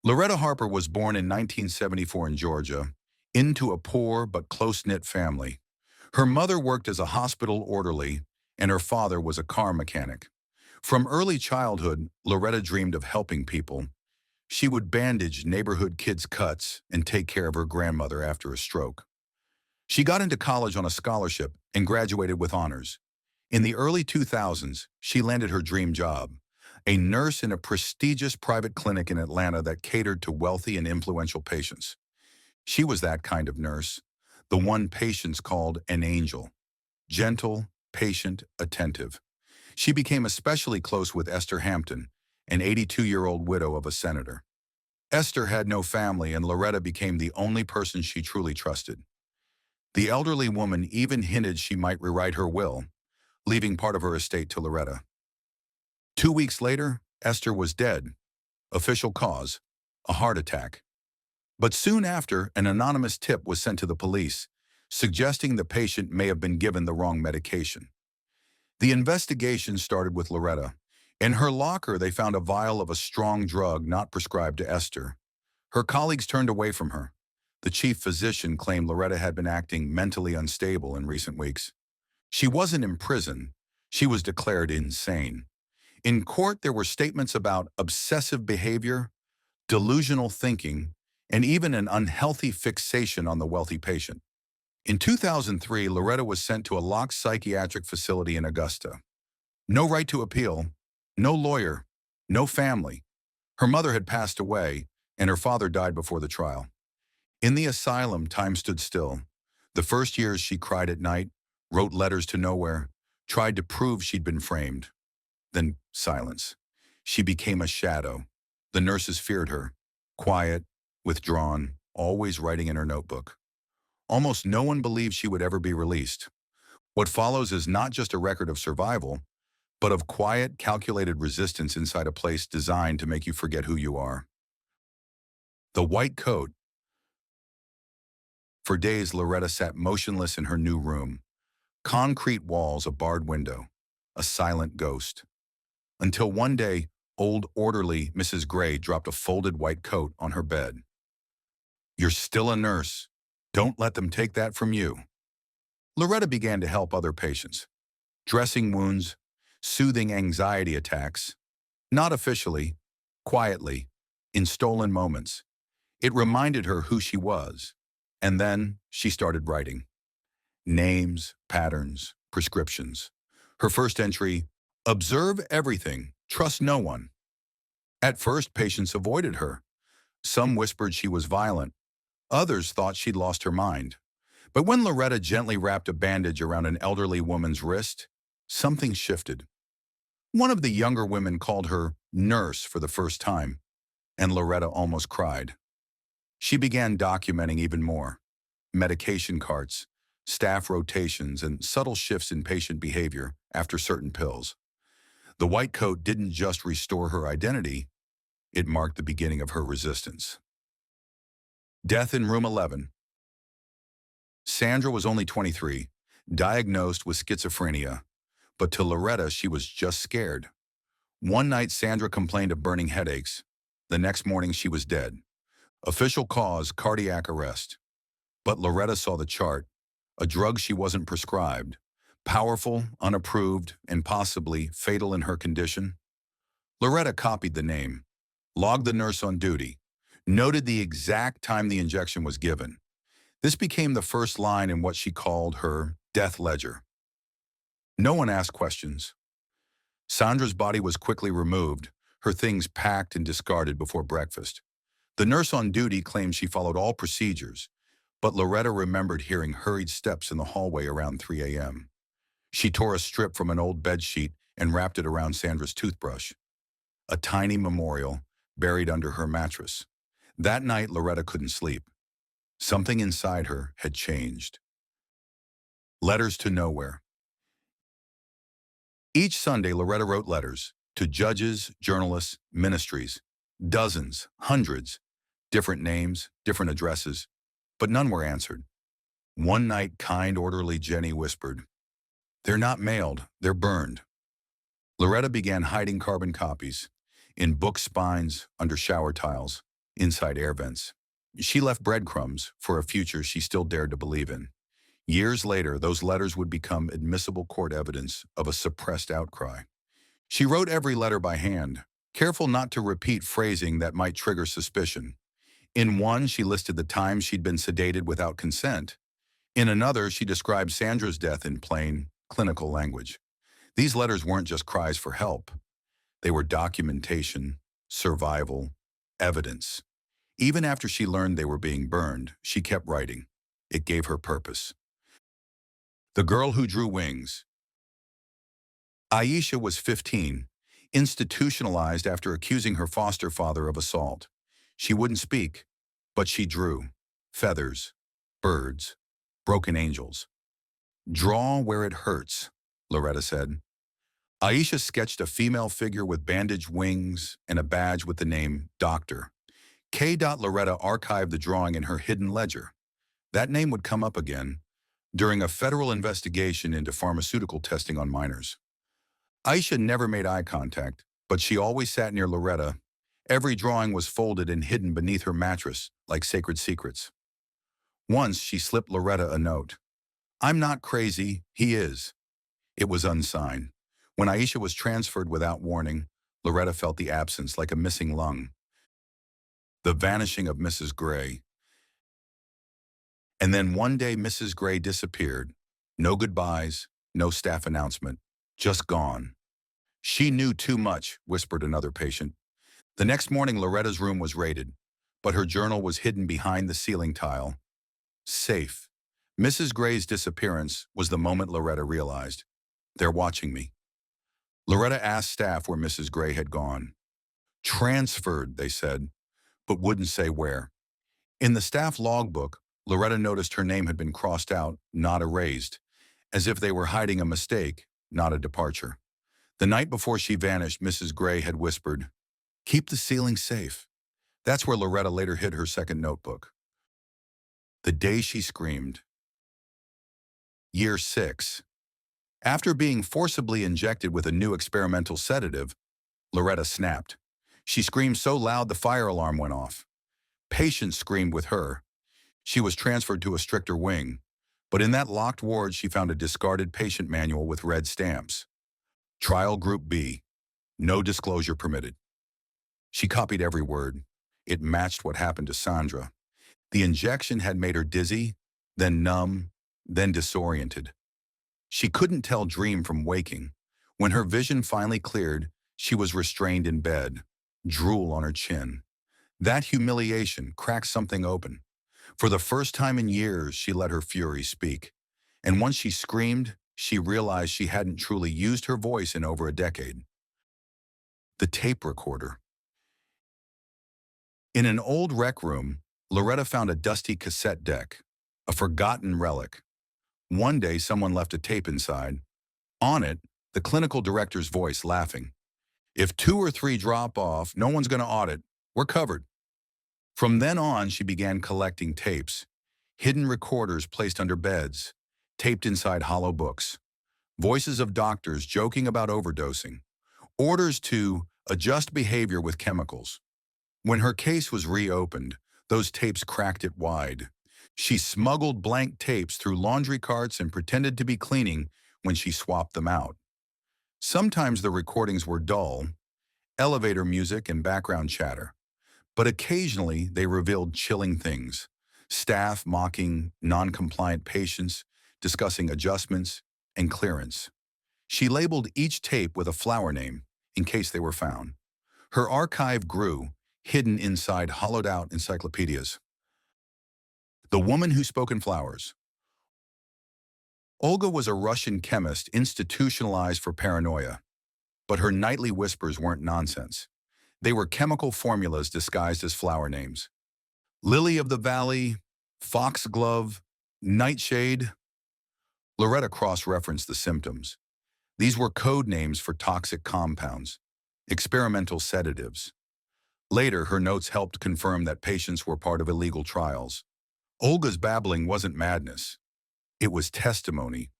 Loretta Harper was born in 1974 in Georgia, into a poor but close-knit family. Her mother worked as a hospital orderly, and her father was a car mechanic. From early childhood, Loretta dreamed of helping people. She would bandage neighborhood kids' cuts and take care of her grandmother after a stroke. She got into college on a scholarship and graduated with honors. In the early 2000s, she landed her dream job, a nurse in a prestigious private clinic in Atlanta that catered to wealthy and influential patients. She was that kind of nurse, the one patients called an angel, gentle, patient, attentive. She became especially close with Esther Hampton, an 82-year-old widow of a senator. Esther had no family, and Loretta became the only person she truly trusted. The elderly woman even hinted she might rewrite her will, leaving part of her estate to Loretta. 2 weeks later, Esther was dead. Official cause: a heart attack. But soon after, an anonymous tip was sent to the police, suggesting the patient may have been given the wrong medication. The investigation started with Loretta. In her locker, they found a vial of a strong drug not prescribed to Esther. Her colleagues turned away from her. The chief physician claimed Loretta had been acting mentally unstable in recent weeks. She wasn't in prison. She was declared insane. In court, there were statements about obsessive behavior, delusional thinking, and even an unhealthy fixation on the wealthy patient. In 2003, Loretta was sent to a locked psychiatric facility in Augusta. No right to appeal, no lawyer, no family. Her mother had passed away, and her father died before the trial. In the asylum, time stood still. The first years she cried at night, wrote letters to nowhere, tried to prove she'd been framed. Then silence. She became a shadow. The nurses feared her. Quiet, withdrawn, always writing in her notebook. Almost no one believed she would ever be released. What follows is not just a record of survival, but of quiet, calculated resistance inside a place designed to make you forget who you are. The white coat. For days, Loretta sat motionless in her new room. Concrete walls, a barred window, a silent ghost. Until one day, old orderly Mrs. Gray dropped a folded white coat on her bed. "You're still a nurse. Don't let them take that from you." Loretta began to help other patients, dressing wounds, soothing anxiety attacks, not officially, quietly, in stolen moments. It reminded her who she was. And then she started writing. Names, patterns, prescriptions. Her first entry: observe everything, trust no one. At first, patients avoided her. Some whispered she was violent. Others thought she'd lost her mind. But when Loretta gently wrapped a bandage around an elderly woman's wrist, something shifted. One of the younger women called her nurse for the first time, and Loretta almost cried. She began documenting even more: medication carts, staff rotations, and subtle shifts in patient behavior after certain pills. The white coat didn't just restore her identity, it marked the beginning of her resistance. Death in room 11. Sandra was only 23, diagnosed with schizophrenia, but to Loretta, she was just scared. One night, Sandra complained of burning headaches. The next morning, she was dead. Official cause: cardiac arrest. But Loretta saw the chart, a drug she wasn't prescribed, powerful, unapproved, and possibly fatal in her condition. Loretta copied the name, logged the nurse on duty, noted the exact time the injection was given. This became the first line in what she called her death ledger. No one asked questions. Sandra's body was quickly removed, her things packed and discarded before breakfast. The nurse on duty claimed she followed all procedures, but Loretta remembered hearing hurried steps in the hallway around 3 a.m. She tore a strip from an old bedsheet and wrapped it around Sandra's toothbrush, a tiny memorial buried under her mattress. That night, Loretta couldn't sleep. Something inside her had changed. Letters to nowhere. Each Sunday, Loretta wrote letters to judges, journalists, ministries. Dozens, hundreds, different names, different addresses, but none were answered. One night, kind, orderly Jenny whispered, "They're not mailed, they're burned." Loretta began hiding carbon copies in book spines, under shower tiles. inside air vents. She left breadcrumbs for a future she still dared to believe in. Years later, those letters would become admissible court evidence of a suppressed outcry. She wrote every letter by hand, careful not to repeat phrasing that might trigger suspicion. In one, she listed the times she'd been sedated without consent. In another, she described Sandra's death in plain, clinical language. These letters weren't just cries for help. They were documentation, survival, evidence. Even after she learned they were being burned, she kept writing. It gave her purpose. The girl who drew wings. Aisha was 15, institutionalized after accusing her foster father of assault. She wouldn't speak, but she drew. Feathers, birds, broken angels. Draw where it hurts, Loretta said. Aisha sketched a female figure with bandaged wings and a badge with the name Doctor. K. Loretta archived the drawing in her hidden ledger. That name would come up again during a federal investigation into pharmaceutical testing on minors. Aisha never made eye contact, but she always sat near Loretta. Every drawing was folded and hidden beneath her mattress like sacred secrets. Once she slipped Loretta a note. "I'm not crazy, he is." It was unsigned. When Aisha was transferred without warning, Loretta felt the absence like a missing lung. The vanishing of Mrs. Gray. And then one day Mrs. Gray disappeared. No goodbyes, no staff announcement, just gone. "She knew too much," whispered another patient. The next morning, Loretta's room was raided, but her journal was hidden behind the ceiling tile. Safe. Mrs. Gray's disappearance was the moment Loretta realized. "They're watching me." Loretta asked staff where Mrs. Gray had gone. "Transferred," they said, but wouldn't say where. In the staff logbook, Loretta noticed her name had been crossed out, not erased, as if they were hiding a mistake, not a departure. The night before she vanished, Mrs. Gray had whispered, "Keep the ceiling safe." That's where Loretta later hid her second notebook. The day she screamed. Year 6. After being forcibly injected with a new experimental sedative, Loretta snapped. She screamed so loud the fire alarm went off. Patients screamed with her. She was transferred to a stricter wing, but in that locked ward she found a discarded patient manual with red stamps. Trial Group B. No disclosure permitted. She copied every word. It matched what happened to Sandra. The injection had made her dizzy, then numb, then disoriented. She couldn't tell dream from waking. When her vision finally cleared, she was restrained in bed, drool on her chin. That humiliation cracked something open. For the first time in years, she let her fury speak. And once she screamed, she realized she hadn't truly used her voice in over a decade. The tape recorder. In an old rec room, Loretta found a dusty cassette deck, a forgotten relic. One day, someone left a tape inside. On it, the clinical director's voice laughing. "If 2 or 3 drop off, no one's going to audit. We're covered." From then on, she began collecting tapes, hidden recorders placed under beds, taped inside hollow books, voices of doctors joking about overdosing, orders to adjust behavior with chemicals. When her case was reopened, those tapes cracked it wide. She smuggled blank tapes through laundry carts and pretended to be cleaning when she swapped them out. Sometimes the recordings were dull, elevator music and background chatter, but occasionally they revealed chilling things. Staff mocking non-compliant patients, discussing adjustments and clearance. She labeled each tape with a flower name in case they were found. Her archive grew, hidden inside hollowed-out encyclopedias. The Woman Who Spoke in Flowers. Olga was a Russian chemist institutionalized for paranoia, but her nightly whispers weren't nonsense. They were chemical formulas disguised as flower names. Lily of the Valley, foxglove, nightshade. Loretta cross-referenced the symptoms. These were code names for toxic compounds, experimental sedatives. Later, her notes helped confirm that patients were part of illegal trials. Olga's babbling wasn't madness. It was testimony.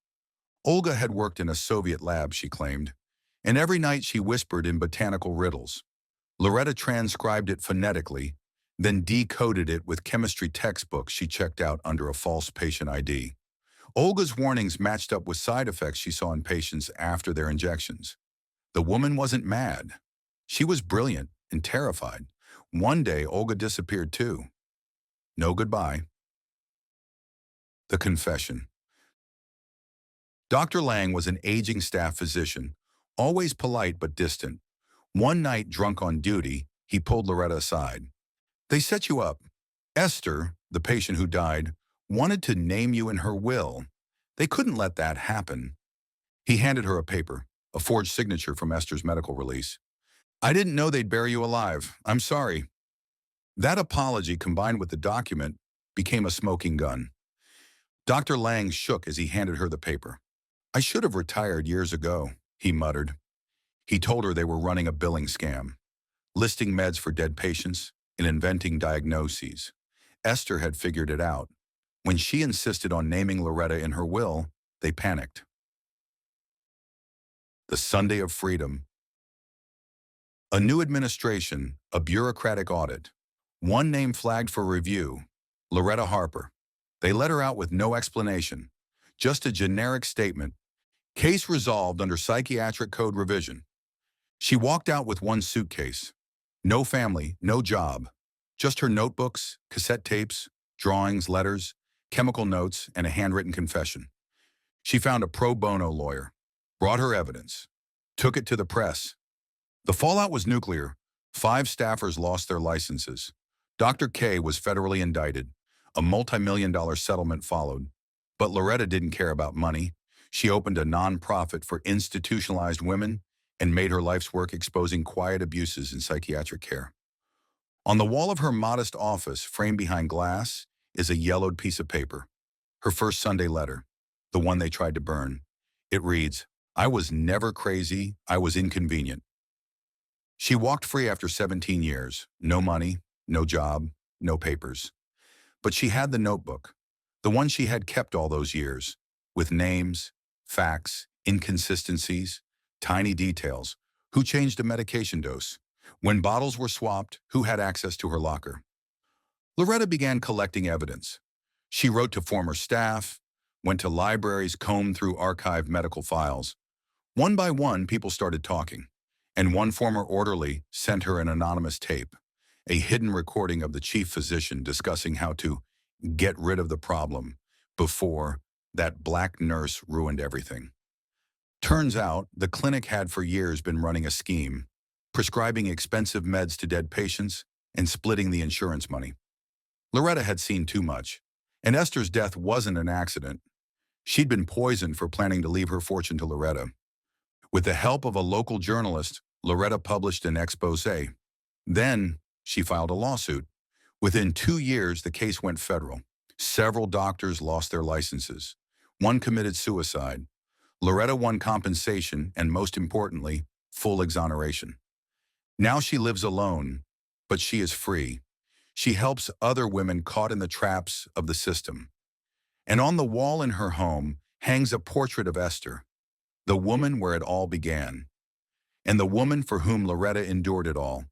Olga had worked in a Soviet lab, she claimed, and every night she whispered in botanical riddles. Loretta transcribed it phonetically, then decoded it with chemistry textbooks she checked out under a false patient ID. Olga's warnings matched up with side effects she saw in patients after their injections. The woman wasn't mad. She was brilliant and terrified. One day, Olga disappeared too. No goodbye. The confession. Dr. Lang was an aging staff physician, always polite but distant. One night, drunk on duty, he pulled Loretta aside. "They set you up. Esther, the patient who died, wanted to name you in her will. They couldn't let that happen." He handed her a paper, a forged signature from Esther's medical release. "I didn't know they'd bury you alive. I'm sorry." That apology, combined with the document, became a smoking gun. Dr. Lang shook as he handed her the paper. "I should have retired years ago," he muttered. He told her they were running a billing scam, listing meds for dead patients and inventing diagnoses. Esther had figured it out. When she insisted on naming Loretta in her will, they panicked. The Sunday of Freedom. A new administration, a bureaucratic audit. One name flagged for review, Loretta Harper. They let her out with no explanation, just a generic statement. Case resolved under psychiatric code revision. She walked out with one suitcase. No family, no job. Just her notebooks, cassette tapes, drawings, letters, chemical notes, and a handwritten confession. She found a pro bono lawyer, brought her evidence, took it to the press. The fallout was nuclear. 5 staffers lost their licenses. Dr. K was federally indicted. A multi-million-dollar settlement followed. But Loretta didn't care about money. She opened a nonprofit for institutionalized women and made her life's work exposing quiet abuses in psychiatric care. On the wall of her modest office, framed behind glass, is a yellowed piece of paper. Her first Sunday letter, the one they tried to burn. It reads, "I was never crazy, I was inconvenient." She walked free after 17 years. No money, no job, no papers. But she had the notebook, the one she had kept all those years, with names, facts, inconsistencies, tiny details. Who changed a medication dose? When bottles were swapped, who had access to her locker? Loretta began collecting evidence. She wrote to former staff, went to libraries, combed through archived medical files. One by one, people started talking, and one former orderly sent her an anonymous tape, a hidden recording of the chief physician discussing how to get rid of the problem before that black nurse ruined everything. Turns out, the clinic had for years been running a scheme, prescribing expensive meds to dead patients and splitting the insurance money. Loretta had seen too much, and Esther's death wasn't an accident. She'd been poisoned for planning to leave her fortune to Loretta. With the help of a local journalist, Loretta published an exposé. Then, she filed a lawsuit. Within 2 years, the case went federal. Several doctors lost their licenses. One committed suicide. Loretta won compensation and, most importantly, full exoneration. Now she lives alone, but she is free. She helps other women caught in the traps of the system. And on the wall in her home hangs a portrait of Esther, the woman where it all began, and the woman for whom Loretta endured it all.